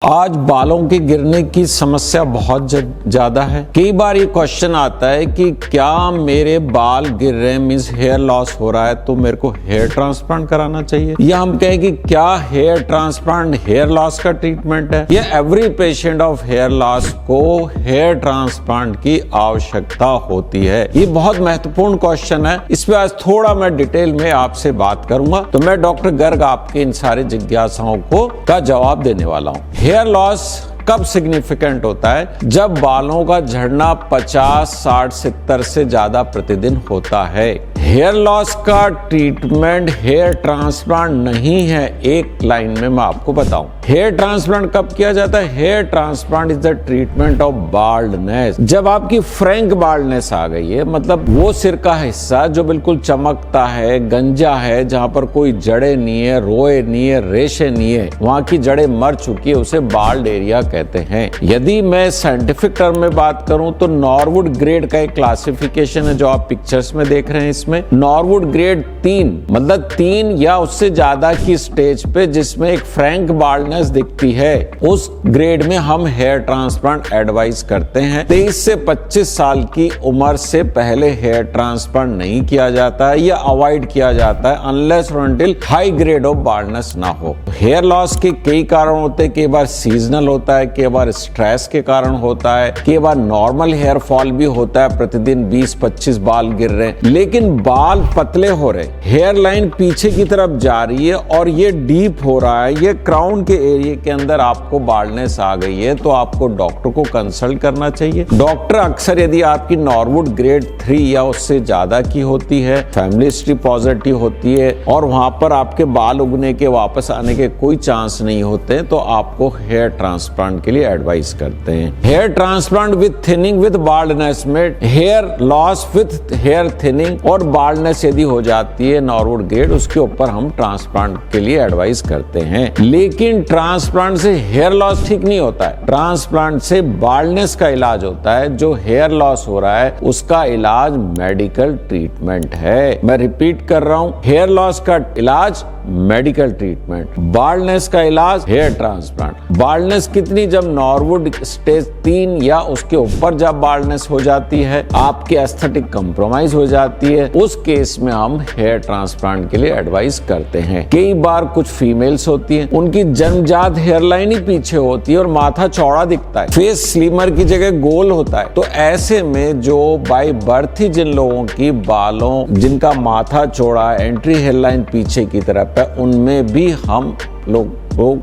आज बालों के गिरने की समस्या बहुत ज्यादा है। कई बार ये क्वेश्चन आता है कि क्या मेरे बाल गिर रहे हैं, मीन्स हेयर लॉस हो रहा है, तो मेरे को हेयर ट्रांसप्लांट कराना चाहिए, या हम कहें कि क्या हेयर ट्रांसप्लांट हेयर लॉस का ट्रीटमेंट है, या every patient of hair loss को हेयर ट्रांसप्लांट की आवश्यकता होती है। ये बहुत महत्वपूर्ण क्वेश्चन है। इस पे आज थोड़ा मैं डिटेल में आपसे बात करूंगा, तो मैं डॉक्टर गर्ग आपके इन सारे जिज्ञासाओं का जवाब देने वाला हूँ। हेयर लॉस कब सिग्निफिकेंट होता है? जब बालों का झड़ना 50, 60, 70 से ज्यादा प्रतिदिन होता है। हेयर लॉस का ट्रीटमेंट हेयर ट्रांसप्लांट नहीं है। एक लाइन में मैं आपको बताऊं, हेयर ट्रांसप्लांट कब किया जाता है? Hair transplant is the treatment of baldness. जब आपकी फ्रैंक बाल्डनेस आ गई है, मतलब वो सिर का हिस्सा जो बिल्कुल चमकता है, गंजा है, जहां पर कोई जड़ें नहीं है, रोए नहीं है, रेशे नहीं है, वहां की जड़ें मर चुकी है, उसे बाल्ड एरिया कहते हैं। यदि मैं साइंटिफिक टर्म में बात करूं तो नॉरवुड ग्रेड का एक क्लासिफिकेशन है जो आप पिक्चर्स में देख रहे हैं। इसमें नॉरवुड ग्रेड 3, मतलब 3 या उससे ज्यादा की स्टेज पे जिसमें एक फ्रैंक बाल्डनेस दिखती है, उस ग्रेड में हम हेयर ट्रांसप्लांट एडवाइस करते हैं। 23 से 25 साल की उम्र से पहले हेयर ट्रांसप्लांट नहीं किया जाता है या अवॉइड किया जाता है अनलेस और until high grade of baldness ना हो। हेयर लॉस के कई कारण होते हैं। कई बार सीजनल होता है, कई बार स्ट्रेस के कारण होता है, कई बार नॉर्मल हेयर फॉल भी होता है, प्रतिदिन 20-25 बाल गिर रहे हैं, लेकिन बाल पतले हो रहे, हेयर लाइन पीछे की तरफ जा रही है और ये डीप हो रहा है, ये क्राउन के एरिया के अंदर आपको बाल्डनेस आ गई है, तो आपको डॉक्टर को कंसल्ट करना चाहिए। डॉक्टर अक्सर यदि आपकी नॉरवुड ग्रेड 3 या उससे ज्यादा की होती है, फैमिली हिस्ट्री पॉजिटिव होती है और वहां पर आपके बाल उगने के वापस आने के कोई चांस नहीं होते, तो आपको हेयर ट्रांसप्लांट के लिए एडवाइस करते हैं। Hair transplant with thinning with baldness में hair loss with hair thinning और बाल्डनेस यदि हो जाती है नॉरवुड ग्रेड, उसके ऊपर हम ट्रांसप्लांट के लिए एडवाइस करते हैं। लेकिन ट्रांसप्लांट से हेयर लॉस ठीक नहीं होता है, ट्रांसप्लांट से बाल्डनेस का इलाज होता है। जो हेयर लॉस हो रहा है उसका इलाज मेडिकल ट्रीटमेंट है। मैं रिपीट कर रहा हूं, हेयर लॉस का इलाज मेडिकल ट्रीटमेंट, बाल्डनेस का इलाज हेयर ट्रांसप्लांट। बाल्डनेस कितनी? जब नॉरवुड स्टेज 3 या उसके ऊपर जब बाल्डनेस हो जाती है, आपकी एस्थेटिक कंप्रोमाइज हो जाती है, उस केस में हम हेयर ट्रांसप्लांट के लिए एडवाइस करते हैं। कई बार कुछ फीमेल्स होती हैं, उनकी जन्मजात हेयरलाइन ही पीछे होती है और माथा चौड़ा दिखता है, फेस स्लिमर की जगह गोल होता है। तो ऐसे में जो बाय बर्थ ही जिन लोगों की बालों, जिनका माथा चौड़ा, एंट्री हेयरलाइन पीछे की तरफ है, उनमें भी हम लोग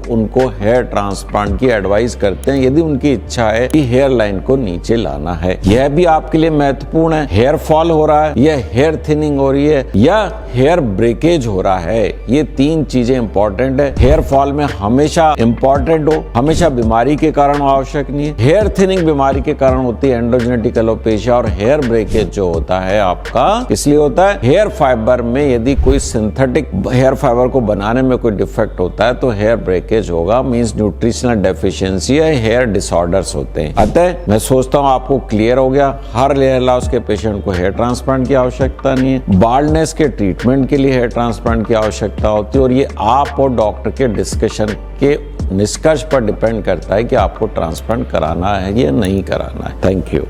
उनको हेयर ट्रांसप्लांट की एडवाइस करते हैं यदि उनकी इच्छा है कि हेयर लाइन को नीचे लाना है। यह भी आपके लिए महत्वपूर्ण है, हेयर फॉल हो रहा है या हेयर थिनिंग हो रही है या हेयर ब्रेकेज हो रहा है, ये 3 चीजें इंपॉर्टेंट है। हेयर फॉल में हमेशा इंपॉर्टेंट हो, हमेशा बीमारी के कारण आवश्यक नहीं है। हेयर थिनिंग बीमारी के कारण होती है, एंड्रोजेनेटिक एलोपेशिया, और हेयर ब्रेकेज जो होता है आपका इसलिए होता है हेयर फाइबर में यदि कोई सिंथेटिक हेयर फाइबर को बनाने में कोई डिफेक्ट होता है तो हेयर ब्रेकेज होगा, मींस न्यूट्रिशनल डेफिशिएंसी है, हेयर डिसऑर्डर्स होते हैं। अतः मैं सोचता हूं आपको क्लियर हो गया, हर हेयर लॉस के पेशेंट को हेयर ट्रांसप्लांट की आवश्यकता नहीं है। बाल्डनेस के ट्रीटमेंट के लिए हेयर ट्रांसप्लांट की आवश्यकता होती है और ये आप और डॉक्टर के डिस्कशन के निष्कर्ष पर डिपेंड करता है कि आपको ट्रांसप्लांट कराना है या नहीं कराना है। Thank you.